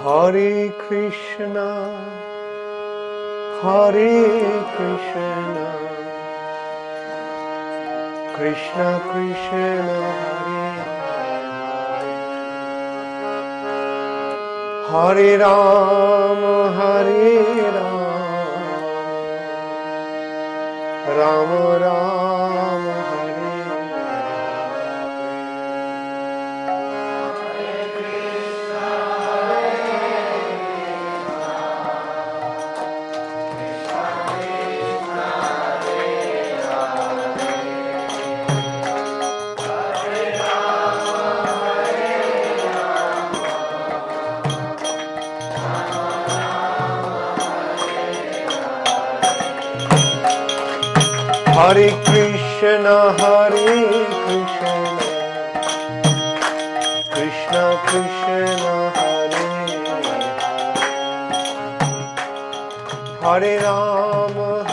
Hare Krishna, Hare Krishna, Krishna Krishna, Hare Hare Rama, Hare Rama, Rama Rama, Hare Hare Krishna, Hare Krishna, Krishna Krishna, Hare Hare Rama,